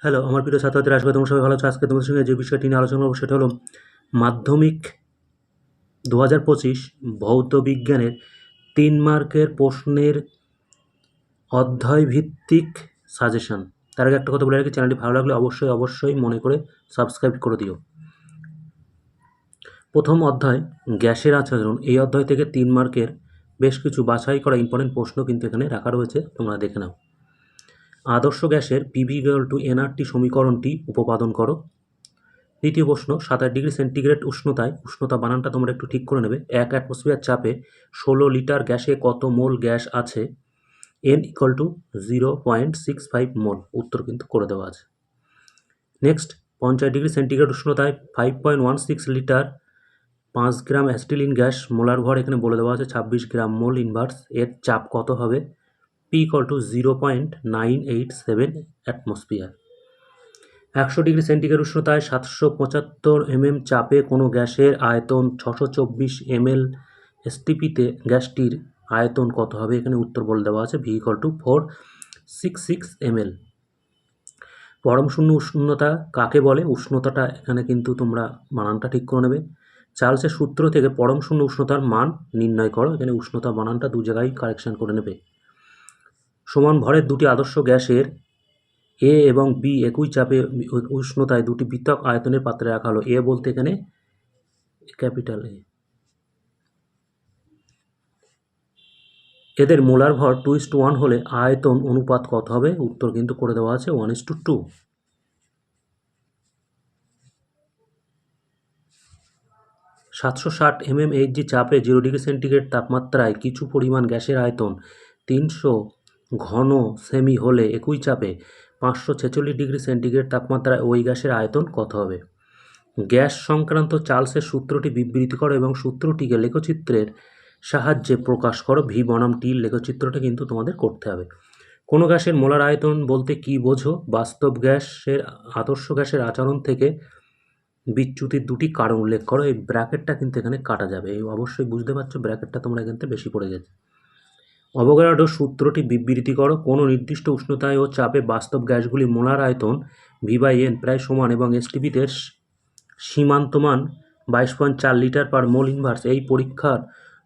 Hello, আমার প্রিয় ছাত্রছাত্রীরা, আশা করি তোমরা সবাই ভালো আছো। আজকে তোমাদের সঙ্গে যে বিষয়টি নিয়ে আলোচনা করব সেটা হলো মাধ্যমিক 2025 ভৌত বিজ্ঞানের 3 মার্কের প্রশ্নের অধ্যায়ভিত্তিক সাজেশন। তার আগে একটা কথা বলে রাখি, চ্যানেলটি ভালো লাগলে অবশ্যই মনে করে সাবস্ক্রাইব করে দিও। প্রথম অধ্যায় গ্যাসের আচরণ। এই অধ্যায় থেকে 3 মার্কের বেশ কিছু বাছাই করা ইম্পর্টেন্ট প্রশ্ন কিন্তু এখানে রাখা রয়েছে, তোমরা দেখে নাও। আদর্শ গ্যাসের PV=nRT সমীকরণটি উপপাদন করো। দ্বিতীয় প্রশ্ন, 27 ডিগ্রি সেন্টিগ্রেড উষ্ণতায়, উষ্ণতা বানানটা তোমরা একটু ঠিক করে নেবে, 1 অ্যাটমসফিয়ার চাপে 16 লিটার গ্যাসে কত মোল গ্যাস আছে? n=0.65 মোল। উত্তর কিন্তু করে দেওয়া আছে। নেক্সট, 50 ডিগ্রি সেন্টিগ্রেড উষ্ণতায় 5.16 লিটার 5 গ্রাম অ্যাসিটিলিন গ্যাস, মোলার ভর এখানে বলে দেওয়া আছে 26 গ্রাম মোল ইনভার্স। এর চাপ কত হবে? P=0.987 atmosphere. 100 ডিগ্রি সেন্টিগ্রেড উষ্ণতায় 775 চাপে কোনো গ্যাসের আয়তন 624 ml, STPতে গ্যাসটির আয়তন কত হবে? এখানে উত্তর বলে দেওয়া আছে V=466 ml। পরম শূন্য উষ্ণতা কাকে বলে? উষ্ণতাটা এখানে কিন্তু তোমরা বানানটা ঠিক করে নেবে। চার্লসের সূত্র থেকে পরম শূন্য উষ্ণতার মান নির্ণয় করো। এখানে উষ্ণতা বানানটা দু জায়গায় কারেকশন করে নেবে। সমান ভরের দুটি আদর্শ গ্যাসের এ এবং বি একই চাপে উষ্ণতায় দুটি পৃথক আয়তনের পাত্রে রাখা হলো। এ বলতে এখানে ক্যাপিটাল এ। এদের মোলার ভর 2:1 হলে আয়তন অনুপাত কত হবে? উত্তর কিন্তু করে দেওয়া আছে 1:2। 760 mmHg চাপে 0 ডিগ্রি সেন্টিগ্রেড তাপমাত্রায় কিছু পরিমাণ গ্যাসের আয়তন 300 ঘন সেমি হলে একই চাপে 546 ডিগ্রি সেন্টিগ্রেড তাপমাত্রায় ওই গ্যাসের আয়তন কত হবে? গ্যাস সংক্রান্ত চার্লসের সূত্রটি বিবৃতি করো এবং সূত্রটিকে লেখচিত্রের সাহায্যে প্রকাশ করো। ভি বনাম টি লেখচিত্রটা কিন্তু তোমাদের করতে হবে। কোনো গ্যাসের মোলার আয়তন বলতে কি বোঝো? বাস্তব গ্যাসের আদর্শ গ্যাসের আচরণ থেকে বিচ্যুতির দুটি কারণ উল্লেখ করো। এই ব্র্যাকেটটা কিন্তু এখানে কাটা যাবে, এই অবশ্যই বুঝতে পারছো, ব্র্যাকেটটা তোমরা এখান থেকে বেশি পড়ে গেছে। অ্যাভোগাড্রো সূত্রটি বিবৃতি করো। কোনো নির্দিষ্ট উষ্ণতায় ও চাপে বাস্তব গ্যাসগুলি মোলার আয়তন V/N প্রায় সমান এবং STPতে সীমান্তমান 22.4 লিটার পার মোল ইনভার্স। এই পরীক্ষার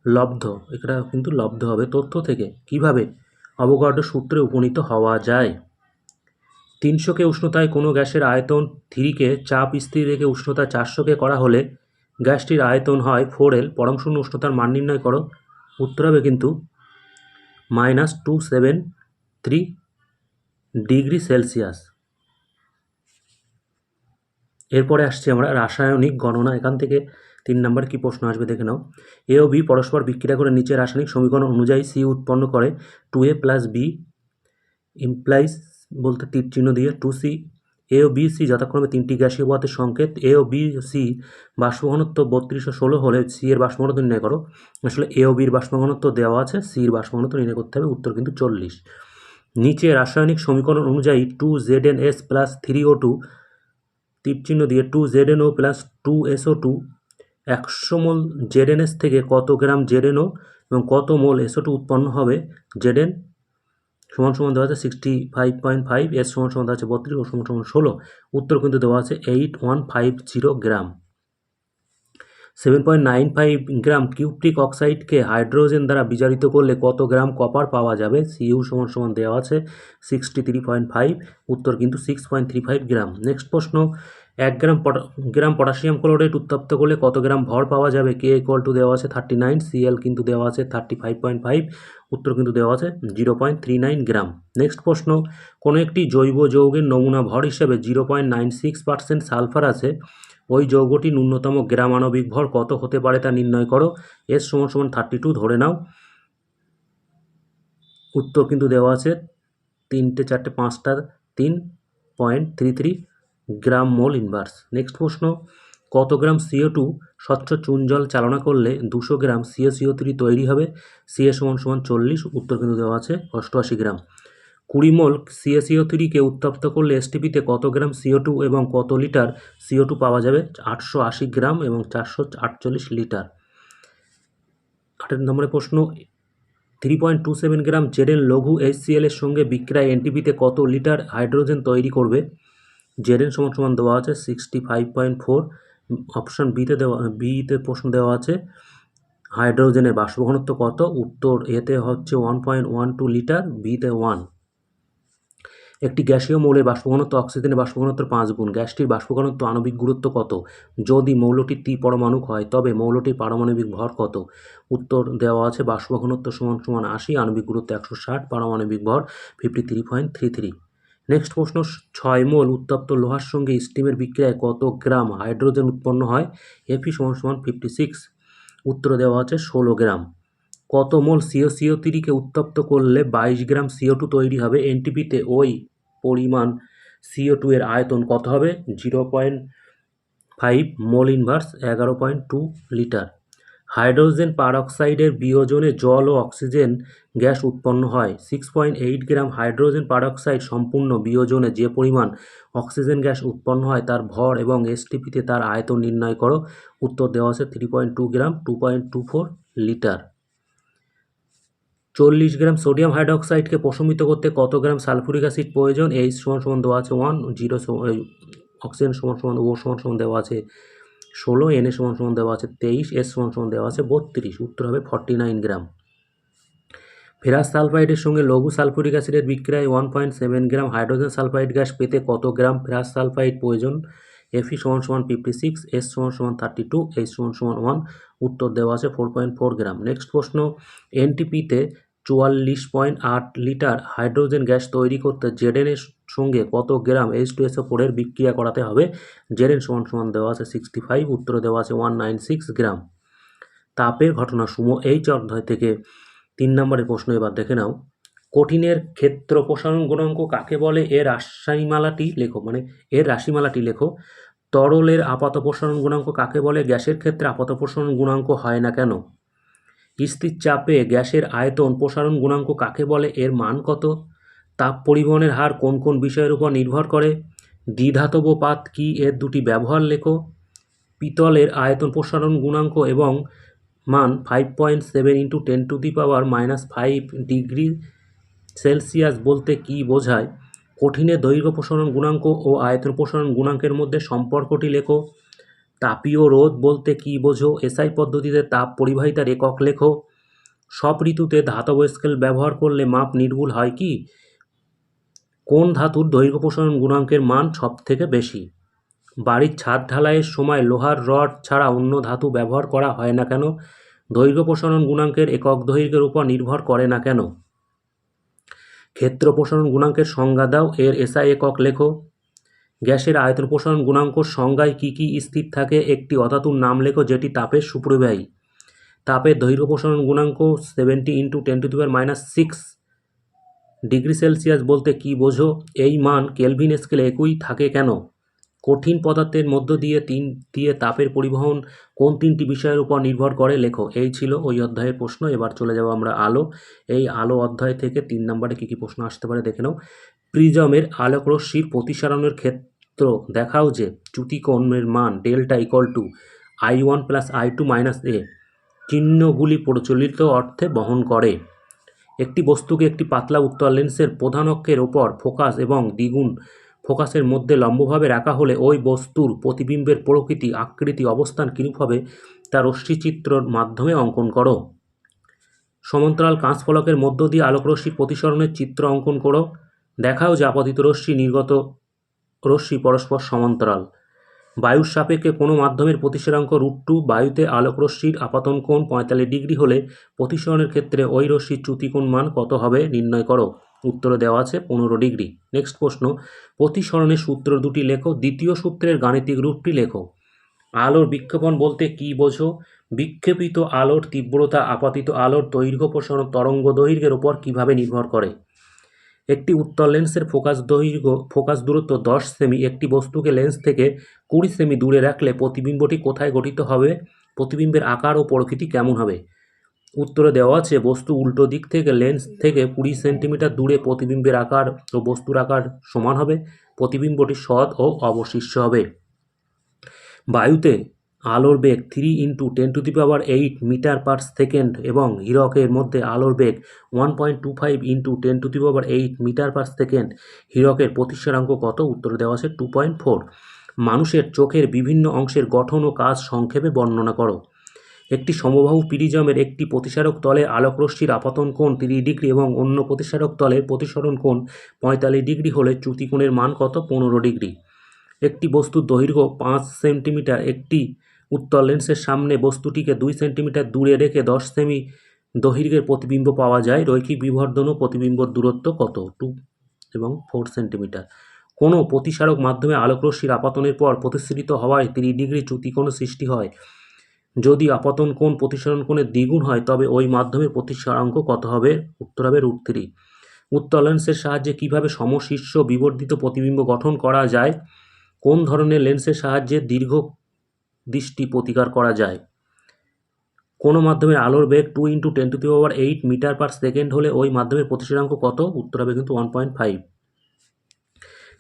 লব্ধ, এটা কিন্তু লব্ধ হবে তথ্য থেকে কিভাবে অ্যাভোগাড্রো সূত্রে উপনীত হওয়া যায়? 300 উষ্ণতায় কোনো গ্যাসের আয়তন 3 চাপ স্থির রেখে উষ্ণতা 400 করা হলে গ্যাসটির আয়তন হয় 4L। পরম শূন্য উষ্ণতার মান নির্ণয় করো। উত্তর হবে কিন্তু -273 ডিগ্রি সেলসিয়াস। এরপরে আসছি আমরা রাসায়নিক গণনা। এখান থেকে 3 নম্বর কি প্রশ্ন আসবে দেখে নাও। এ ও বি পরস্পর বিক্রিয়া করে নিচে রাসায়নিক সমীকরণ অনুযায়ী সি উৎপন্ন করে। 2A + B ইমপ্লাইজ বলতে তীর চিহ্ন দিয়ে 2C। এ ও বি সি যথাক্রমে 3টি গ্যাসীয় পদার্থের সংকেত। এ ও বি সি বাষ্প ঘনত্ব 3216 হলে সি এর বাষ্প ঘনত্ব নির্ণয় করো। আসলে এ ও বির বাষ্প ঘনত্ব দেওয়া আছে, সি এর বাষ্প ঘনত্ব নির্ণয় করতে হবে। উত্তর কিন্তু 40। নিচে রাসায়নিক সমীকরণ অনুযায়ী 2ZnS + 3O2 তীর চিহ্ন দিয়ে 2ZnO + 2SO2 100 মোল ZnS থেকে কত গ্রাম ZnO এবং কত মোল SO2 উৎপন্ন হবে? Zn সমান দেওয়া আছে 65.5, S সমান দেওয়া আছে 32, ও সমান 16। উত্তর কিন্তু দেওয়া আছে 8150 গ্রাম। 7.95 গ্রাম কিউপ্রিক অক্সাইডকে হাইড্রোজেন দ্বারা বিজারিত করলে কত গ্রাম কপার পাওয়া যাবে? সিইউ সমান দেওয়া আছে 63.5। উত্তর কিন্তু 6.35 গ্রাম। নেক্সট প্রশ্ন, 1 গ্রাম পটাশিয়াম ক্লোরাইড উত্তপ্ত করলে কত গ্রাম ভর পাওয়া যাবে? K = দেওয়া আছে 39, Cl কিন্তু দেওয়া আছে 35.5। উত্তর কিন্তু দেওয়া আছে 0.39 গ্রাম। নেক্সট প্রশ্ন, কোনো একটি জৈব যৌগের নমুনা ভর হিসেবে 0.96% সালফার আছে। ওই যৌগটি ন্যূনতম গ্রাম আণবিক ভর কত হতে পারে তা নির্ণয় করো। S সমান 32 ধরে নাও। উত্তর কিন্তু দেওয়া আছে 3টে 4টে 5টা 3.33 গ্রাম মোল ইনভার্স। নেক্সট প্রশ্ন, কত গ্রাম CO2 স্বচ্ছ চুন জল চালনা করলে 200 গ্রাম CaCO3 তৈরি হবে? Ca সমান 40। উত্তর কিন্তু দেওয়া আছে 88 গ্রাম। 20 মোল CaCO3কে উত্তপ্ত করলে STPতে কত গ্রাম CO2 এবং কত লিটার CO2 পাওয়া যাবে? 880 গ্রাম এবং 448 লিটার। 8 নম্বরের প্রশ্ন, 3.27 গ্রাম Zn লঘু HCl এর সঙ্গে বিক্রিয়ায় NTPতে কত লিটার হাইড্রোজেন তৈরি করবে? জেডএন সমান সমান দেওয়া আছে 65.4। অপশন বিতে প্রশ্ন দেওয়া আছে হাইড্রোজেনের বাষ্প ঘনত্ব কত, উত্তর এতে হচ্ছে 1.12 লিটার, বিতে 1। একটি গ্যাসীয় মৌলের বাষ্প ঘনত্ব অক্সিজেনের বাষ্প ঘনত্বের 5 গুণ। গ্যাসটির বাষ্প ঘনত্ব আণবিক গুরুত্ব কত? যদি মৌলটি ত্রিপরমাণুক হয় তবে মৌলটির পারমাণবিক ভর কত? উত্তর দেওয়া আছে বাষ্প ঘনত্ব সমান সমান 80, আণবিক গুরুত্ব 160, পারমাণবিক ভর 53.33। নেক্সট প্রশ্ন, 6 মোল উত্তপ্ত লোহার সঙ্গে স্টিমের বিক্রিয়ায় কত গ্রাম হাইড্রোজেন উৎপন্ন হয়? Fe সমান সমান 56। উত্তর দেওয়া আছে 16 গ্রাম। কত মোল CO3 কে উত্তপ্ত করলে 22 গ্রাম CO2 তৈরি হবে? এনটিপিতে ওই পরিমাণ CO2 এর আয়তন কত হবে? 0.5 মোল ইনভার্স 11.2 লিটার। হাইড্রোজেন পারঅক্সাইডের বিয়োজনে জল ও অক্সিজেন গ্যাস উৎপন্ন হয়। 6.8 গ্রাম হাইড্রোজেন পারঅক্সাইড সম্পূর্ণ বিয়োজনে যে পরিমাণ অক্সিজেন গ্যাস উৎপন্ন হয় তার ভর এবং এসটিপিতে তার আয়তন নির্ণয় করো। উত্তর দেওয়া আছে 3.2 গ্রাম, 2.24 লিটার। 40 গ্রাম সোডিয়াম হাইড্রোক্সাইডকে প্রশমিত করতে কত গ্রাম সালফুরিক অ্যাসিড প্রয়োজন? H সমান সমান দেওয়া আছে 1, 0 অক্সিজেন সমান সমান O সমান সমান দেওয়া আছে 16, Na সমান সমান দেওয়া আছে 23, S সমান সমান দেওয়া আছে 32। উত্তর হবে 49 গ্রাম। ফেরাস সালফাইডের সঙ্গে লঘু সালফুরিক অ্যাসিডের বিক্রিয়ায় 1.7 গ্রাম হাইড্রোজেন সালফাইড গ্যাস পেতে কত গ্রাম ফেরাস সালফাইড প্রয়োজন? Fe সমান সমান 56, S সমান সমান 32, H সমান সমান 1। উত্তর দেওয়া আছে 4.4 গ্রাম। নেক্সট প্রশ্ন, এনটিপিতে 44.8 লিটার হাইড্রোজেন গ্যাস তৈরি করতে জেডএন এর সঙ্গে কত গ্রাম H2SO4 এর বিক্রিয়া করাতে হবে? জেডএন সমান সমান দেওয়া আছে 65, উত্তরে দেওয়া আছে 196 গ্রাম। তাপের ঘটনাসমূহ H অধ্যায় থেকে 3 নম্বরের প্রশ্ন এবার দেখে নাও। কঠিনের ক্ষেত্র প্রসারণ গুণাঙ্ক কাকে বলে? এর রাশিমালাটি লেখো। তরলের আপাত প্রসারণ গুণাঙ্ক কাকে বলে? গ্যাসের ক্ষেত্রে আপাত প্রসারণ গুণাঙ্ক হয় না কেন? স্থির চাপে গ্যাসের আয়তন প্রসারণ গুণাঙ্ক কাকে বলে? এর মান কত? তাপ পরিবহনের হার কোন কোন বিষয়ের উপর নির্ভর করে? দ্বিধাতব পাত কি? এর দুটি ব্যবহার লেখো। পিতলের আয়তন প্রসারণ গুণাঙ্ক এবং মান 5.7 × 10⁻⁻5 ডিগ্রি সেলসিয়াস বলতে কি বোঝায়? কঠিনের দৈর্ঘ্য প্রসারণ গুণাঙ্ক ও আয়তন প্রসারণ গুণাঙ্কের মধ্যে সম্পর্কটি লেখো। তাপীয় রোধ বলতে কি বোঝো? এসআই পদ্ধতিতে তাপ পরিবাহিতার একক লেখো। সব ঋতুতে ধাতব স্কেল ব্যবহার করলে মাপ নির্ভুল হয় কি? কোন ধাতুর দৈর্ঘ্য প্রসারণ গুণাঙ্কের মান সব থেকে বেশি? বাড়ির ছাদ ঢালাইয়ের সময় লোহার রড ছাড়া অন্য ধাতু ব্যবহার করা হয় না কেন? দৈর্ঘ্য প্রসারণ গুণাঙ্কের একক দৈর্ঘ্যের উপর নির্ভর করে না কেন? ক্ষেত্র প্রসারণ গুণাঙ্কের সংজ্ঞা দাও, এর এসআই একক লেখো। গ্যাসের আয়তন প্রসারণ গুণাঙ্ক সংজ্ঞায় কি কি স্থির থাকে? একটি অধাতুর নাম লেখো যেটি তাপের সুপরিবাহী। তাপের দৈর্ঘ্য প্রসারণ গুণাঙ্ক 70 × 10⁻⁶ ডিগ্রি সেলসিয়াস বলতে কি বোঝো? এই মান কেলভিন স্কেলে একই থাকে কেন? কঠিন পদার্থের মধ্য দিয়ে তাপের পরিবহন কোন 3টি বিষয়ের উপর নির্ভর করে? লেখো। এই ছিল ওই অধ্যায়ের প্রশ্ন। এবার চলে যাব আমরা আলো। এই আলো অধ্যায় থেকে 3 নম্বরে কী কী প্রশ্ন আসতে পারে দেখে নাও। প্রিজমের আলোকরশ্মির প্রতিসারণের ক্ষেত্র দেখাও যে চ্যুতিকোণের মান ডেল্টা = I1 + I2 - A চিহ্নগুলি প্রচলিত অর্থে বহন করে। একটি বস্তুকে একটি পাতলা উত্তল লেন্সের প্রধান অক্ষের ওপর ফোকাস এবং দ্বিগুণ ফোকাসের মধ্যে লম্বভাবে রাখা হলে ওই বস্তুর প্রতিবিম্বের প্রকৃতি, আকৃতি, অবস্থান কিরূপ হবে তা রশ্মিচিত্রর মাধ্যমে অঙ্কন করো। সমান্তরাল কাঁচফলকের মধ্য দিয়ে আলোকরশ্মির প্রতিসরণের চিত্র অঙ্কন করো। দেখাও যে আপতিত রশ্মি নির্গত রশ্মি পরস্পর সমান্তরাল। বায়ুর সাপেক্ষে কোনো মাধ্যমের প্রতিসরাঙ্ক √2। বায়ুতে আলোকরশ্মির আপতন কোণ 45 ডিগ্রি হলে প্রতিসরণের ক্ষেত্রে ওই রশ্মির চ্যুতিকোণ মান কত হবে নির্ণয় করো। উত্তরে দেওয়া আছে 15 ডিগ্রি। নেক্সট প্রশ্ন, প্রতিসরণের সূত্র দুটি লেখো। দ্বিতীয় সূত্রের গাণিতিক রূপটি লেখো। আলোর বিক্ষেপণ বলতে কি বোঝো? বিক্ষেপিত আলোর তীব্রতা আপতিত আলোর দৈর্ঘ্য প্রসারণ তরঙ্গ দৈর্ঘ্যের উপর কিভাবে নির্ভর করে? একটি উত্তল লেন্সের ফোকাস দূরত্ব 10 সেমি। একটি বস্তুকে লেন্স থেকে 20 সেমি দূরে রাখলে প্রতিবিম্বটি কোথায় গঠিত হবে? প্রতিবিম্বের আকার ও প্রকৃতি কেমন হবে? উত্তরে দেওয়া আছে বস্তু উল্টো দিক থেকে লেন্স থেকে 20 সেন্টিমিটার দূরে প্রতিবিম্বের আকার ও বস্তুর আকার সমান হবে। প্রতিবিম্বটি সৎ ও অবশিষ্ট হবে। বায়ুতে আলোর বেগ 3 × 10⁸ মিটার পার সেকেন্ড এবং হীরকের মধ্যে আলোর বেগ 1.25 × 10⁸ মিটার পার সেকেন্ড, হীরকের প্রতিসরাঙ্ক কত? উত্তর দেওয়া আছে 2.4। মানুষের চোখের বিভিন্ন অংশের গঠন ও কাজ সংক্ষেপে বর্ণনা করো। একটি সমবাহু প্রিজমের একটি প্রতিসারক তলে আলোকরশ্মির আপতন কোণ 30 ডিগ্রি এবং অন্য প্রতিসারক তলের প্রতিসরণ কোণ 45 ডিগ্রি হলে চ্যুতিকোণের মান কত? 15 ডিগ্রি। একটি বস্তুর দৈর্ঘ্য 5 সেন্টিমিটার। একটি উত্তল লেন্সের সামনে বস্তুটিকে 2 সেন্টিমিটার দূরে রেখে 10 সেমি দৈর্ঘ্যের প্রতিবিম্ব পাওয়া যায়। রৈখিক বিবর্ধন ও প্রতিবিম্বর দূরত্ব কত? 2 এবং 4 সেন্টিমিটার। কোনো প্রতিসারক মাধ্যমে আলোকরশ্মির আপতনের পর প্রতিসরিত হওয়ায় 30 ডিগ্রি চ্যুতিকোণ সৃষ্টি হয়। যদি আপতন কোণ প্রতিসরণ কোণের দ্বিগুণ হয় তবে ওই মাধ্যমের প্রতিসরাঙ্ক কত হবে? উত্তর হবে √3। উত্তল লেন্সের সাহায্যে কিভাবে সমশীর্ষ বিবর্ধিত প্রতিবিম্ব গঠন করা যায়? কোন ধরনের লেন্সের সাহায্যে দীর্ঘ দৃষ্টি প্রতিকার করা যায়? কোনো মাধ্যমের আলোর বেগ 2 × 10⁸ মিটার পার সেকেন্ড হলে ওই মাধ্যমের প্রতিসরাঙ্ক কত? উত্তর হবে কিন্তু 1.5।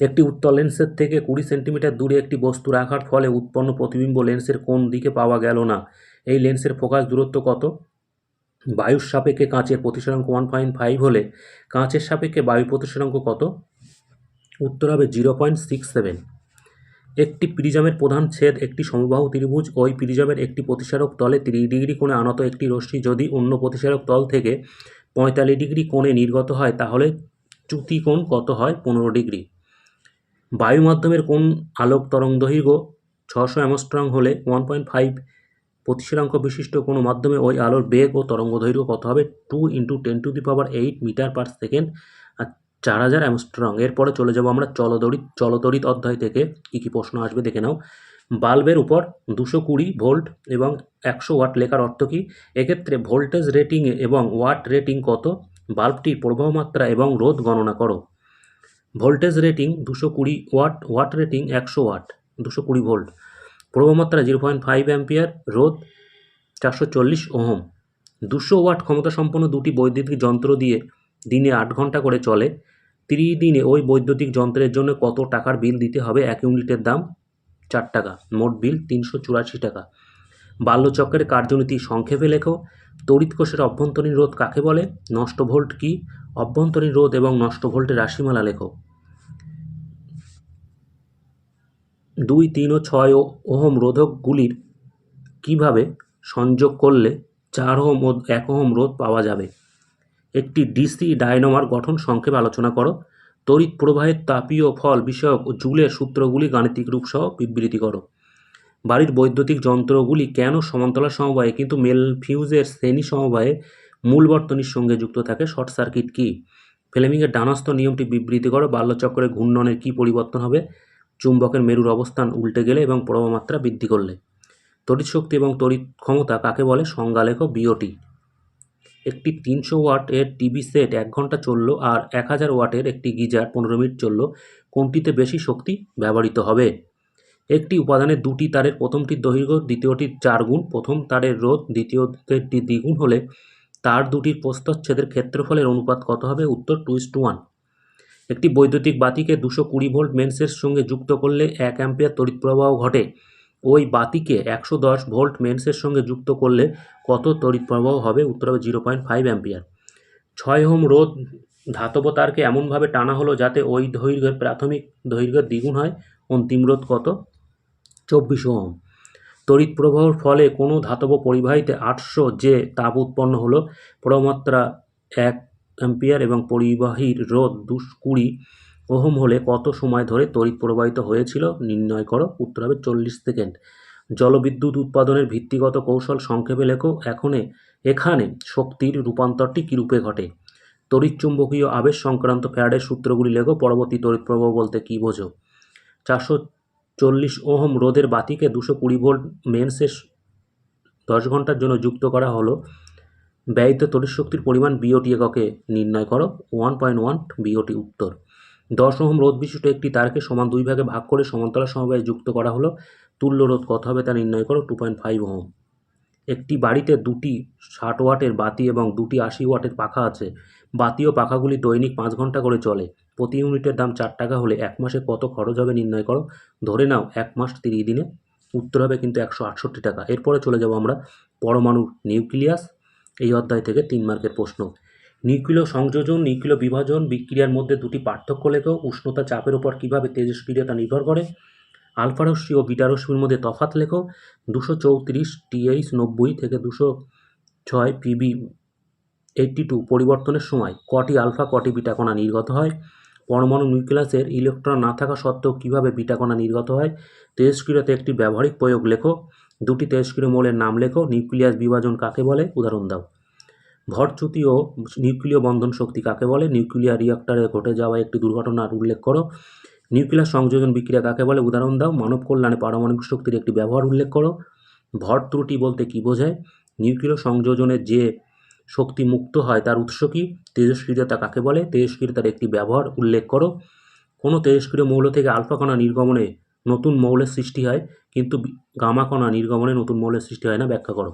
একটি উত্তল লেন্সের থেকে 20 সেন্টিমিটার দূরে একটি বস্তু রাখার ফলে উৎপন্ন প্রতিবিম্ব লেন্সের কোন দিকে পাওয়া গেল না। এই লেন্সের ফোকাস দূরত্ব কত? বায়ুর সাপেক্ষে কাঁচের প্রতিসরাঙ্ক 1.5 হলে কাঁচের সাপেক্ষে বায়ু প্রতিসরাঙ্ক কত? উত্তর হবে 0.67। একটি প্রিজমের প্রধান ছেদ একটি সমবাহু ত্রিভুজ। ওই প্রিজমের একটি প্রতিসারক তলে 30 ডিগ্রি কোণে আনত একটি রশ্মি যদি অন্য প্রতিসারক তল থেকে 45 ডিগ্রি কোণে নির্গত হয় তাহলে চ্যুতিকোণ কত হয়? 15 ডিগ্রি। বায়ু মাধ্যমের কোন আলোক তরঙ্গ দৈর্ঘ্য 600 অ্যাংস্ট্রম হলে 1.5 প্রতিসরাঙ্ক বিশিষ্ট কোনো মাধ্যমে ওই আলোর বেগ ও তরঙ্গ দৈর্ঘ্য কত হবে? 2 × 10⁸ মিটার পার সেকেন্ড আর 4000 অ্যাংস্ট্রম। এরপরে চলে যাব আমরা চলতড়িৎ অধ্যায় থেকে কী কী প্রশ্ন আসবে দেখে নাও। বাল্বের উপর 220 ভোল্ট এবং 100 ওয়াট লেখার অর্থ কী? এক্ষেত্রে ভোল্টেজ রেটিং এবং ওয়াট রেটিং কত? বাল্বটির প্রবাহ মাত্রা এবং রোধ গণনা করো। Voltage rating 220 watt, watt rating 100 watt, 220 volt. প্রবাহমাত্রা 0.5 অ্যাম্পিয়ার, রোধ 440 ওহম। 200 ওয়াট ক্ষমতা সম্পন্ন দুটি বৈদ্যুতিক যন্ত্র দিয়ে দিনে 8 ঘন্টা করে চলে। 30 দিনে ওই বৈদ্যুতিক যন্ত্রের জন্য কত টাকার বিল দিতে হবে? 1 ইউনিটের দাম 4 টাকা, মোট বিল 384 টাকা। বাল্যচক্রের কার্যনীতি সংক্ষেপে লেখো। তড়িৎ কোষের অভ্যন্তরীণ রোধ কাকে বলে? নষ্ট ভোল্ট কি? অভ্যন্তরীণ রোধ এবং নষ্ট ভোল্টের রাশিমালা লেখো। 2, 3 ও 6 ওহম রোধকগুলির কিভাবে সংযোগ করলে 4 ওহম ও 1 ওহম রোধ পাওয়া যাবে? একটি ডিসি ডায়নামার গঠন সংক্ষেপে আলোচনা করো। তড়িৎ প্রবাহের তাপীয় ফল বিষয়ক জুলের সূত্রগুলি গাণিতিক রূপ সহ বিবৃতি করো। বাড়ির বৈদ্যুতিক যন্ত্রগুলি কেন সমান্তরাল সমবায়ে কিন্তু মেল ফিউজের শ্রেণী সমবায়ে মূল বর্তনীর সঙ্গে যুক্ত থাকে? শর্ট সার্কিট কি? ফ্লেমিংয়ের ডানহস্ত নিয়মটি বিবৃতি করো। বাল্যচক্রে ঘূর্ণনের কী পরিবর্তন হবে? চুম্বকের মেরুর অবস্থান উল্টে গেলে এবং প্রবাহমাত্রা বৃদ্ধি করলে। তড়িৎ শক্তি এবং তড়িৎ ক্ষমতা কাকে বলে? সংজ্ঞা লেখো। বিওটি। একটি 300 ওয়াটের টিভি সেট 1 ঘন্টা চলল আর 1000 ওয়াটের একটি গিজার 15 মিনিট চলল, কোনটিতে বেশি শক্তি ব্যবহৃত হবে? একটি উপাদানের দুটি তারের প্রথমটির দৈর্ঘ্য দ্বিতীয়টির 4 গুণ, প্রথম তারের রোধ দ্বিতীয়টি দ্বিগুণ হলে তার দুটির প্রস্থচ্ছেদের ক্ষেত্রফলের অনুপাত কত হবে? উত্তর 2:1। একটি বৈদ্যুতিক বাতিকে 220 ভোল্ট মেন্সের সঙ্গে যুক্ত করলে 1 অ্যাম্পিয়ার তড়িৎ প্রবাহ ঘটে। ওই বাতিকে 110 ভোল্ট মেন্সের সঙ্গে যুক্ত করলে কত তড়িৎ প্রবাহ হবে? উত্তর হবে 0.5 অ্যাম্পিয়ার। 6 ওহম রোধ ধাতব তারকে এমনভাবে টানা হলো যাতে ওই দৈর্ঘ্যের প্রাথমিক দৈর্ঘ্যের দ্বিগুণ হয়। অন্তিম রোধ কত? 24 ওহম। তড়িৎ প্রবাহের ফলে কোনো ধাতব পরিবাহীতে 800 যে তাপ উৎপন্ন হলো, প্রবাহমাত্রা 1 অ্যাম্পিয়ার এবং পরিবাহীর রোধ 220 ওহম হলে কত সময় ধরে তড়িৎ প্রবাহিত হয়েছিল নির্ণয় করো। উত্তর হবে 40 সেকেন্ড। জলবিদ্যুৎ উৎপাদনের ভিত্তিগত কৌশল সংক্ষেপে লেখো। এখানে শক্তির রূপান্তরটি কীরূপে ঘটে? তড়িৎচুম্বকীয় আবেশ সংক্রান্ত ফ্যারাডের সূত্রগুলি লেখো। পরবর্তী তড়িৎ প্রবাহ বলতে কী বোঝো? 440 ওহম রোধের বাতিকে 220 ভোল্ট মেন্সের 10 ঘন্টার জন্য যুক্ত করা হলো। ব্যয়িত তড়িৎ শক্তির পরিমাণ বিওটি এককে নির্ণয় করো। 1.1 বিওটি। উত্তর। 10 ওহম রোধ বিশিষ্ট একটি তারকে সমান 2 ভাগে ভাগ করে সমান্তরাল সমবায়ে যুক্ত করা হলো। তুল্য রোধ কত হবে তা নির্ণয় করো। 2.5 ওহম। একটি বাড়িতে দুটি 60 ওয়াটের বাতি এবং দুটি 80 ওয়াটের পাখা আছে। বাতি ও পাখাগুলি দৈনিক 5 ঘন্টা করে চলে। প্রতি ইউনিটের দাম 4 টাকা হলে 1 মাসে কত খরচ হবে নির্ণয় করো। ধরে নাও 1 মাস 30 দিনে উত্তর হবে কিন্তু 168 টাকা। এরপরে চলে যাব আমরা পরমাণুর নিউক্লিয়াস, এই অধ্যায় থেকে 3 মার্কের প্রশ্ন। নিউক্লিয় সংযোজন, নিউক্লিয় বিভাজন, বিক্রিয়ার মধ্যে দুটি পার্থক্য লেখো, উষ্ণতা চাপের উপর কীভাবে তেজস্ক্রিয়তা নির্ভর করে, আলফা রশ্মি ও বিটা রশ্মির মধ্যে তফাৎ লেখো, 234 TH90 থেকে 206 PB82 পরিবর্তনের সময় কটি আলফা কটি বিটা কণা নির্গত হয়, পরমাণু নিউক্লিয়াসের ইলেকট্রন না থাকা সত্ত্বেও কীভাবে বিটা কণা নির্গত হয়, তেজস্ক্রিয়তে একটি ব্যবহারিক প্রয়োগ লেখো, দুটি তেজস্ক্রিয় মৌলের নাম লেখো, নিউক্লিয়াস বিভাজন কাকে বলে উদাহরণ দাও, ভরচ্যুতি ও নিউক্লিয় বন্ধন শক্তি কাকে বলে, নিউক্লিয়ার রিঅ্যাক্টরে ঘটে যাওয়া একটি দুর্ঘটনার উল্লেখ করো, নিউক্লিয়াস সংযোজন বিক্রিয়া কাকে বলে উদাহরণ দাও, মানব কল্যাণে পারমাণবিক শক্তির একটি ব্যবহার উল্লেখ করো, ভর ত্রুটি বলতে কী বোঝায়, নিউক্লিয় সংযোজনে যে শক্তি মুক্ত হয় তার উৎস কী, তেজস্ক্রিয়তা কাকে বলে, তেজস্ক্রিয়তার একটি ব্যবহার উল্লেখ করো, কোনো তেজস্ক্রিয় মৌল থেকে আলফা কণা নির্গমনে নতুন মৌলের সৃষ্টি হয় কিন্তু গামা কণা নির্গমনে নতুন মৌলের সৃষ্টি হয় না, ব্যাখ্যা করো,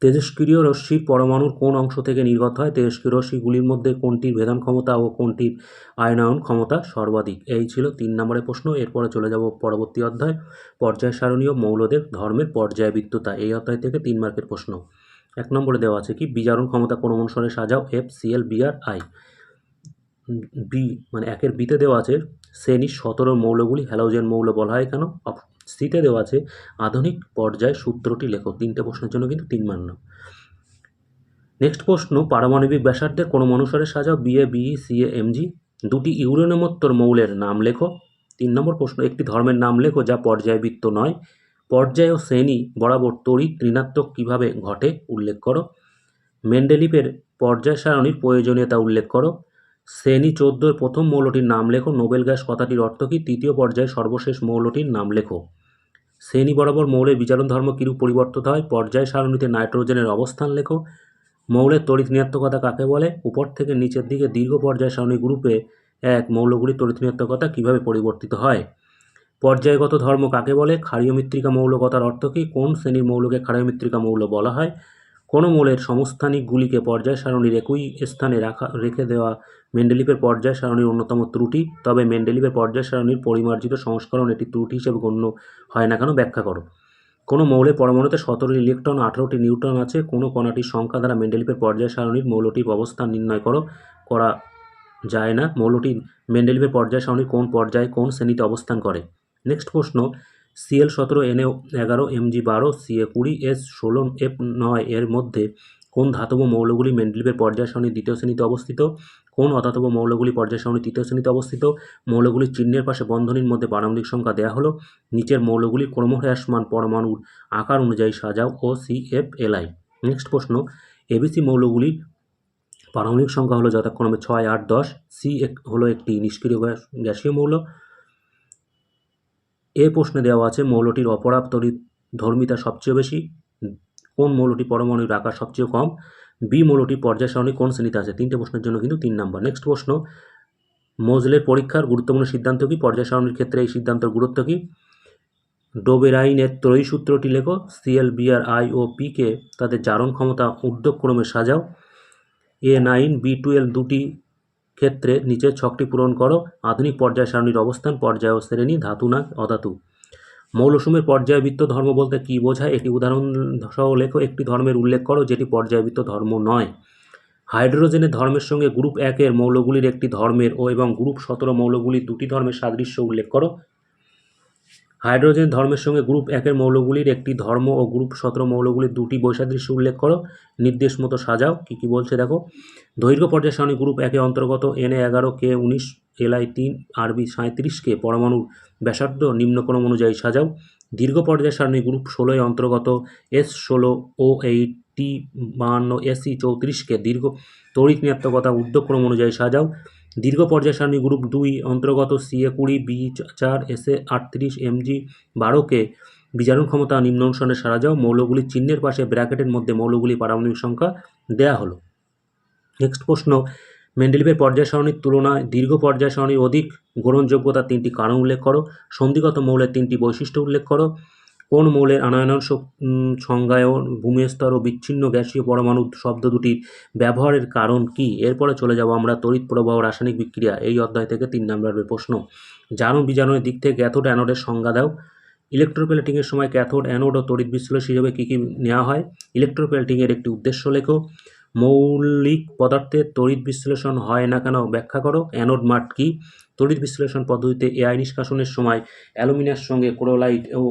তেজস্ক্রিয় রশ্মির পরমাণুর কোন অংশ থেকে নির্গত হয়, তেজস্ক্রিয় রশ্মিগুলির মধ্যে কোনটির ভেদন ক্ষমতা ও কোনটির আয়নায়ন ক্ষমতা সর্বাধিক। এই ছিল 3 নম্বরের প্রশ্ন। এরপরে চলে যাব পরবর্তী অধ্যায়, পর্যায় সারণীয় মৌলদের ধর্মের পর্যায়বৃত্ততা, এই অধ্যায় থেকে 3 মার্কের প্রশ্ন। 1 নম্বরে দেওয়া আছে কি, বিজারণ ক্ষমতা কোন অনুসারে সাজাও, FCl Br I। বি মানে 1-এর বিতে দেওয়া আছে শ্রেণী 17 মৌলগুলি হ্যালোজেন মৌল বলা হয় কেন, সিতে দেওয়া আছে আধুনিক পর্যায় সূত্রটি লেখো। 3টে প্রশ্নের জন্য কিন্তু 3 মান নাও। নেক্সট প্রশ্ন, পারমাণবিক ব্যাসার্ধের কোন অনুসারে সাজাও, BA BE CA MG। দুটি ইউরেনিয়মোত্তর মৌলের নাম লেখো। 3 নম্বর প্রশ্ন, একটি ধর্মের নাম লেখো যা পর্যায়বৃত্ত নয়, পর্যায় ও শ্রেণী বরাবর তড়িৎ ঋণাত্মক কীভাবে ঘটে উল্লেখ করো, মেন্ডেলিভের পর্যায় সারণীর প্রয়োজনীয়তা উল্লেখ করো, শ্রেণী 14 প্রথম মৌলটির নাম লেখো, নোবেল গ্যাস কথাটির অর্থ কী, তৃতীয় পর্যায়ে সর্বশেষ মৌলটির নাম লেখো, শ্রেণী বরাবর মৌলের বিজারণ ধর্ম কিরূপ পরিবর্তিত হয়, পর্যায় সারণীতে নাইট্রোজেনের অবস্থান লেখো, মৌলের তড়িৎ ঋণাত্মকতা কাকে বলে, উপর থেকে নিচের দিকে দীর্ঘ পর্যায় সারণী গ্রুপে এক মৌলগুলির তড়িৎ ঋণাত্মকতা কীভাবে পরিবর্তিত হয়, পর্যায়গত ধর্ম কাকে বলে, ক্ষারীয় মৃত্তিকা মৌল কথার অর্থ কী, কোন শ্রেণীর মৌলকে ক্ষারীয় মৃত্তিকা মৌল বলা হয়, কোনো মৌলের সমস্থানিকগুলিকে পর্যায় সারণীর একই স্থানে রেখে দেওয়া মেন্ডেলিভের পর্যায় সারণীর অন্যতম ত্রুটি, তবে মেন্ডেলিভের পর্যায় সারণীর পরিমার্জিত সংস্করণ এটি ত্রুটি হিসেবে গণ্য হয় না কেন, ব্যাখ্যা করো, কোনো মৌলের পরমাণুতে 17টি ইলেকট্রন 18টি নিউট্রন আছে, কোনো কণাটির সংখ্যা দ্বারা মেন্ডেলিভের পর্যায় সারণীর মৌলটির অবস্থান নির্ণয় করা যায় না, মৌলটির মেন্ডেলিভের পর্যায় সারণীর কোন পর্যায়ে কোন শ্রেণীতে অবস্থান করে। নেক্সট প্রশ্ন, Cl17 Na11 Mg12 Ca20 S16 F9 এর মধ্যে কোন ধাতব মৌলগুলি মেন্ডেলিভের পর্যায় সারণীর দ্বিতীয় শ্রেণীতে অবস্থিত, কোন অধাতব মৌলগুলি পর্যায় সারণীর তৃতীয় শ্রেণীতে অবস্থিত, মৌলগুলির চিহ্নের পাশে বন্ধনীর মধ্যে পারমাণবিক সংখ্যা দেওয়া হলো, নিচের মৌলগুলির ক্রমহ্রাসমান পরমাণুর আকার অনুযায়ী সাজাও ও CFLI। নেক্সট প্রশ্ন, ABC মৌলগুলির পারমাণবিক সংখ্যা হলো যথাক্রমে 6, 8, 10, C হলো একটি নিষ্ক্রিয় গ্যাসীয় মৌল। এ প্রশ্নে দেওয়া আছে মৌলটির অপরাপ তড়িৎ ধর্মিতা সবচেয়ে বেশি, কোন মৌলটি পরমাণুর আকার সবচেয়ে কম, বি মৌলটি পর্যায় সারণী কোন শ্রেণীতে আছে। 3টে প্রশ্নের জন্য কিন্তু 3 নাম্বার। নেক্সট প্রশ্ন, মোজলের পরীক্ষার গুরুত্বপূর্ণ সিদ্ধান্ত কী, পর্যায় সারণীর ক্ষেত্রে এই সিদ্ধান্তের গুরুত্ব কী, ডোবেরাইনের ত্রয়ী সূত্রটি লেখো, Cl Br I O P কে তাদের জারণ ক্ষমতা ঊর্ধ্বক্রমে সাজাও, A9 B12 দুটি ক্ষেত্রে নিচের ছকটি পূরণ করো, আধুনিক পর্যায় সারণীর অবস্থান, পর্যায় ও শ্রেণী, ধাতু না অধাতু। মৌলসমূহের পর্যায়বৃত্ত ধর্ম বলতে কী বোঝায়, এটি উদাহরণ সহ লেখো, একটি ধর্মের উল্লেখ করো যেটি পর্যায়বৃত্ত ধর্ম নয়। হাইড্রোজেনের ধর্মের সঙ্গে গ্রুপ 1-এর মৌলগুলির একটি ধর্মের ও এবং গ্রুপ 17 মৌলগুলির দুটি ধর্মের সাদৃশ্য উল্লেখ করো। হাইড্রোজেন ধর্মের সঙ্গে গ্রুপ 1-এর মৌলগুলির একটি ধর্ম ও গ্রুপ 17 মৌলগুলির দুটি বৈসাদৃশ্য উল্লেখ করো, নির্দেশ মতো সাজাও। কী বলছে দেখো, দৈর্ঘ্য পর্যায় সারণী গ্রুপ 1-এ অন্তর্গত Na11 K19 Li3 Rb 37কে পরমাণুর ব্যাসার্ধ নিম্নক্রম অনুযায়ী সাজাও। দীর্ঘ পর্যায় সারণী গ্রুপ 16-এ অন্তর্গত S16 O8 T52 Se34কে দীর্ঘ তড়িৎ ঋণাত্মকতা ঊর্ধ্বক্রম অনুযায়ী সাজাও। দীর্ঘ পর্যায় সারণী গ্রুপ 2 অন্তর্গত Ca20 B4 Sa38 Mg12কে বিজারণ ক্ষমতা নিম্ন অনুসারে সাজাও। মৌলগুলির চিহ্নের পাশে ব্র্যাকেটের মধ্যে মৌলগুলির পারমাণবিক সংখ্যা দেয়া হলো। নেক্সট প্রশ্ন, মেন্ডেলিভের পর্যায় সারণীর তুলনায় দীর্ঘ পর্যায় সারণীর অধিক গ্রহণযোগ্যতার 3টি কারণ উল্লেখ করো। সন্ধিগত মৌলের 3টি বৈশিষ্ট্য উল্লেখ করো। কোন মৌলের আনয়ন সংজ্ঞায়ন ভূমিস্তর ও বিচ্ছিন্ন গ্যাসীয় পরমাণু শব্দ দুটির ব্যবহারের কারণ কি। এরপরে চলে যাব আমরা তড়িৎ প্রবাহ রাসায়নিক বিক্রিয়া, এই অধ্যায় থেকে 3 নম্বরের প্রশ্ন। জারণ বিজারণের দিক থেকে ক্যাথোড অ্যানোডের সংজ্ঞা দাও। ইলেকট্রোপ্লেটিংয়ের সময় ক্যাথোড, অ্যানোড ও তড়িৎ বিশ্লেষক হিসেবে কী কী নেওয়া হয়? ইলেকট্রোপ্লেটিংয়ের একটি উদ্দেশ্য লেখো। মৌলিক পদার্থের তড়িৎ বিশ্লেষণ হয় না কেন ব্যাখ্যা করো। অ্যানোড মাঠ কী? তড়িৎ বিশ্লেষণ পদ্ধতিতে এআই নিষ্কাশনের সময় অ্যালুমিনিয়ামের সঙ্গে ক্লোরাইড ও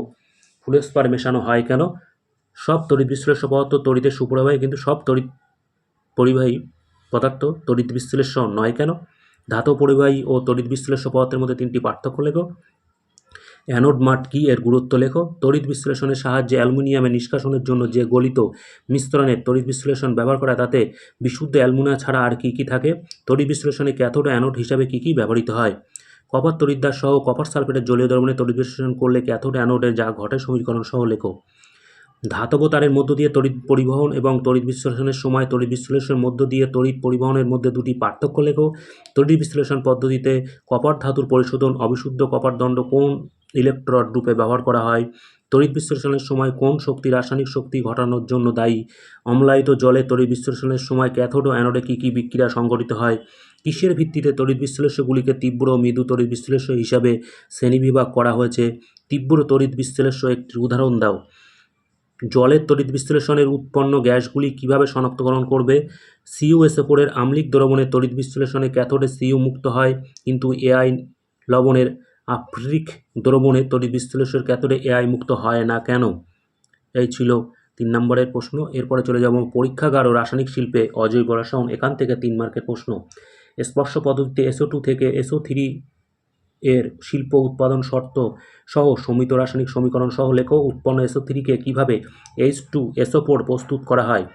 ফ্লুরোস্পার মেশানো হয় কেন? সব তড়িৎ বিশ্লেষ্য পদার্থ তড়িতের সুপরিবাহী, কিন্তু সব তড়িৎ পরিবাহী পদার্থ তড়িৎ বিশ্লেষ্য নয় কেন? ধাতব পরিবাহী ও তড়িৎ বিশ্লেষ্য পদার্থের মধ্যে 3টি পার্থক্য লেখো। অ্যানোড মাঠ কী, এর গুরুত্ব লেখো। তড়িৎ বিশ্লেষণের সাহায্যে অ্যালুমিনিয়ামের নিষ্কাশনের জন্য যে গলিত মিশ্রণের তড়িৎ বিশ্লেষণ ব্যবহার করা তাতে বিশুদ্ধ অ্যালুমিনিয়াম ছাড়া আর কী কী থাকে? তড়িৎ বিশ্লেষণে ক্যাথোড ও অ্যানোড হিসাবে কী কী ব্যবহৃত হয়? কপার তড়িৎদ্বার সহ কপার সালফেটের জলীয় দ্রবণে তড়িৎ বিশ্লেষণ করলে ক্যাথোড অ্যানোডে যা ঘটে সমীকরণ সহ লেখো। ধাতব তারের মধ্য দিয়ে তড়িৎ পরিবহন এবং তড়িৎ বিশ্লেষণের সময় তড়িৎ বিশ্লেষণের মধ্য দিয়ে তড়িৎ পরিবহনের মধ্যে 2টি পার্থক্য লেখো। তড়িৎ বিশ্লেষণ পদ্ধতিতে কপার ধাতুর পরিশোধন অবিশুদ্ধ কপার দণ্ড কোন ইলেকট্রোড রূপে ব্যবহার করা হয়? তড়িৎ বিশ্লেষণের সময় কোন শক্তি রাসায়নিক শক্তি ঘটানোর জন্য দায়ী? অম্লায়িত জলে তড়িৎ বিশ্লেষণের সময় ক্যাথোড ও অ্যানোডে কী কী বিক্রিয়া সংঘটিত হয়? কিসের ভিত্তিতে তড়িৎ বিশ্লেষ্যগুলিকে তীব্র ও মৃদু তড়িৎ বিশ্লেষ্য হিসাবে শ্রেণীবিভাগ করা হয়েছে? তীব্র তড়িৎ বিশ্লেষ্য একটি উদাহরণ দাও। জলের তড়িৎ বিশ্লেষণের উৎপন্ন গ্যাসগুলি কিভাবে শনাক্তকরণ করবে? CuSO4 এর আম্লিক দ্রবণের তড়িৎ বিশ্লেষণে ক্যাথোডে Cu মুক্ত হয়, কিন্তু AI লবণের আফ্রিক দ্রবণে তড়িৎ বিশ্লেষণের ক্যাথোডে AI মুক্ত হয় না কেন? এই ছিল 3 নম্বরের প্রশ্ন। এরপরে চলে যাব পরীক্ষাগার ও রাসায়নিক শিল্পে অজৈব রসায়ন। এখান থেকে 3 মার্কের প্রশ্ন। স্পর্শ পদ্ধতিতে SO2 থেকে SO3 এর শিল্প উৎপাদন শর্ত সহ সমিত রাসায়নিক সমীকরণ সহ লেখো। উৎপন্ন SO3-কে কীভাবে H2SO4 প্রস্তুত করা হয়?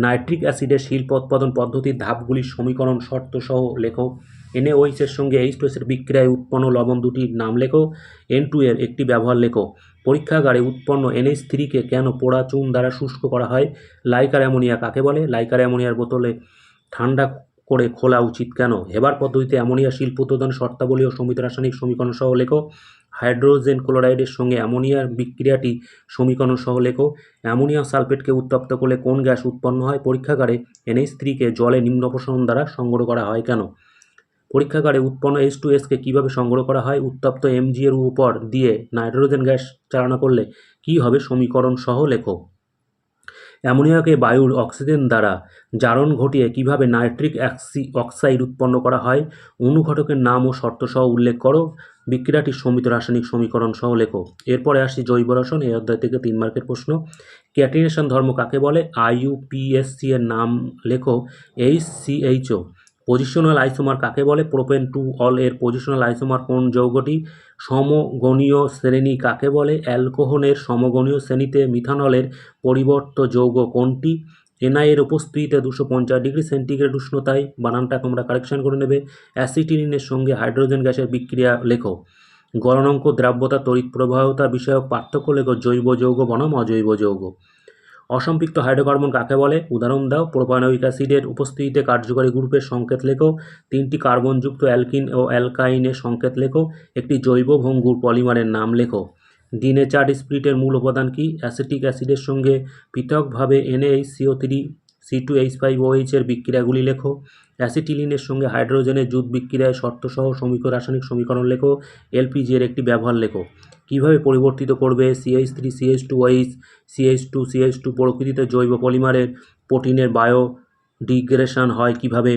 নাইট্রিক অ্যাসিডের শিল্প উৎপাদন পদ্ধতির ধাপগুলির সমীকরণ শর্ত সহ লেখো। NaOH এর সঙ্গে H2S এর বিক্রিয়ায় উৎপন্ন লবণ দুটির নাম লেখো। N2 এর একটি ব্যবহার লেখো। পরীক্ষাগারে উৎপন্ন NH3-কে কেন পোড়া চুন দ্বারা শুষ্ক করা হয়? লাইকার অ্যামোনিয়া কাকে বলে? লাইকার অ্যামোনিয়ার বোতলে ঠান্ডা করে খোলা উচিত কেন? হেবার পদ্ধতিতে অ্যামোনিয়া শিল্প উৎপাদন শর্তাবলী ও সমিত রাসায়নিক সমীকরণ সহ লেখো। হাইড্রোজেন ক্লোরাইডের সঙ্গে অ্যামোনিয়ার বিক্রিয়াটি সমীকরণ সহ লেখো। অ্যামোনিয়াম সালফেটকে উত্তপ্ত করলে কোন গ্যাস উৎপন্ন হয়? পরীক্ষাগারে NH3-কে জলে নিম্ন অপসারণ দ্বারা সংগ্রহ করা হয় কেন? পরীক্ষাগারে উৎপন্ন H2S-কে কীভাবে সংগ্রহ করা হয়? উত্তপ্ত Mg এর উপর দিয়ে নাইট্রোজেন গ্যাস চালনা করলে কী হবে? সমীকরণ সহ লেখো। অ্যামোনিয়াকে বায়ুর অক্সিজেন দ্বারা জারণ ঘটিয়ে কীভাবে নাইট্রিক অক্সাইড উৎপন্ন করা হয়? অনুঘটকের নাম ও শর্ত সহ উল্লেখ করো। বিক্রিয়াটির সমিত রাসায়নিক সমীকরণ সহ লেখো। এরপরে আসছি জৈব রসায়ন। এই অধ্যায় থেকে 3 মার্কের প্রশ্ন। ক্যাটিনেশন ধর্ম কাকে বলে? IUPAC এর নাম লেখো। HCHO। পজিশনাল আইসোমার কাকে বলে? প্রোপেন টু অল এর পজিশনাল আইসোমার কোন যৌগটি? সমগণীয় শ্রেণী কাকে বলে? অ্যালকোহলের সমগণীয় শ্রেণীতে মিথানলের পরিবর্ত যৌগ কোনটি? NI এর উপস্থিতিতে 250 ডিগ্রি সেন্টিগ্রেড উষ্ণতায়, বানানটা তোমরা কারেকশন করে নেবে, অ্যাসিটিলিনের সঙ্গে হাইড্রোজেন গ্যাসের বিক্রিয়া লেখো। গলনাঙ্ক, দ্রাব্যতা, তড়িৎ প্রবাহতা বিষয়ক পার্থক্য লেখো। জৈব যৌগ বনাম অজৈব যৌগ। অসম্পৃক্ত হাইড্রোকার্বন কাকে বলে? উদাহরণ দাও। প্রোপানোয়িক অ্যাসিডের উপস্থিতিতে কার্যকরী গ্রুপের সংকেত লেখো। 3টি কার্বনযুক্ত অ্যালকিন ও অ্যালকাইনের সংকেত লেখো। একটি জৈব ভঙ্গুর পলিমারের নাম লেখো। ডিনেচার্ড স্পিরিটের মূল উপাদান কি? অ্যাসিটিক অ্যাসিডের সঙ্গে পৃথকভাবে NaHCO3 C2H5OH এর বিক্রিয়াগুলি লেখো। অ্যাসিটিলিনের সঙ্গে হাইড্রোজেনের জুট বিক্রিয়ায় শর্তসহ রাসায়নিক সমীকরণ লেখো। LPG এর একটি ব্যবহার লেখো। কীভাবে পরিবর্তিত করবে? CH3CH2OH CH2CH2 প্রকৃতিতে জৈব পলিমারের প্রোটিনের বায়োডিগ্রেডেশন হয় কিভাবে?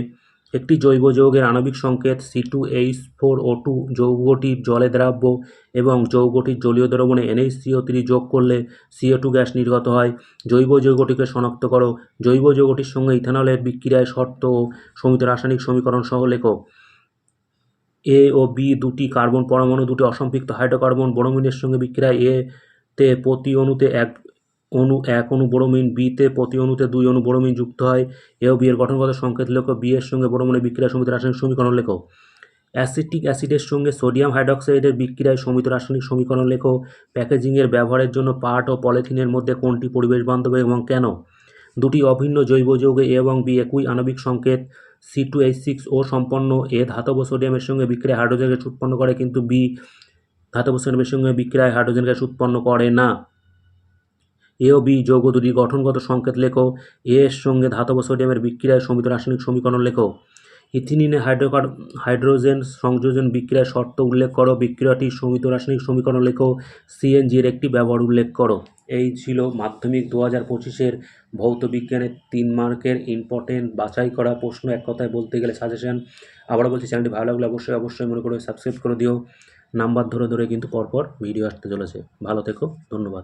একটি জৈব যৌগের আণবিক সংকেত C2H4O2 যৌগটির জলে দ্রাব্য এবং যৌগটির জলীয় দ্রবণে NaCO3 যোগ করলে CO2 গ্যাস নির্গত হয়। জৈব যৌগটিকে শনাক্ত করো। জৈব যৌগটির সঙ্গে ইথানলের বিক্রিয়ায় শর্ত ও সমিত রাসায়নিক সমীকরণ সহ লেখো। A ও B দুটি কার্বন পরমাণু দুটি অসম্পৃক্ত হাইড্রোকার্বন ব্রোমিনের সঙ্গে বিক্রিয়ায় A তে প্রতি অণুতে এক অণু ব্রোমিন, B তে প্রতি অণুতে 2 অণু ব্রোমিন যুক্ত হয়। A ও B এর গঠনগত সংকেত লেখো। B এর সঙ্গে ব্রোমিনের বিক্রিয়া সমিত রাসায়নিক সমীকরণ লেখো। অ্যাসিটিক অ্যাসিডের সঙ্গে সোডিয়াম হাইড্রোক্সাইডের বিক্রিয়ায় সমিত রাসায়নিক সমীকরণ লেখো। প্যাকেজিংয়ের ব্যবহারের জন্য পাট ও পলিথিনের মধ্যে কোনটি পরিবেশ বান্ধব এবং কেন? দুটি অভিন্ন জৈব যৌগে A এবং B একই আণবিক সংকেত C2H6O সম্পন্ন। A ধাতব সোডিয়ামের সঙ্গে বিক্রিয়ায় হাইড্রোজেন গ্যাস উৎপন্ন করে, কিন্তু B ধাতব সোডিয়ামের সঙ্গে বিক্রিয়ায় হাইড্রোজেন গ্যাস উৎপন্ন করে না। A ও B যৌগ দুটির গঠনগত সংকেত লেখো। A এর সঙ্গে ধাতব সোডিয়ামের বিক্রিয়ায় সমিত রাসায়নিক সমীকরণ লেখো। ইথিনিনে হাইড্রোজেন সংযোজন বিক্রিয়ার শর্ত উল্লেখ করো। বিক্রিয়াটির সমিত রাসায়নিক সমীকরণ লেখো। সিএনজির একটি ব্যবহার উল্লেখ করো। এই ছিল মাধ্যমিক 2025-এর ভৌত বিজ্ঞানের 3 মার্কের ইম্পর্টেন্ট বাছাই করা প্রশ্ন, এক কথায় বলতে গেলে সাজেশন। আবারও বলছি, চ্যানেলটি ভালো লাগলে অবশ্যই মনে করে সাবস্ক্রাইব করে দিও। নাম্বার ধরে ধরে কিন্তু পরপর ভিডিও আসতে চলেছে। ভালো থেকো, ধন্যবাদ।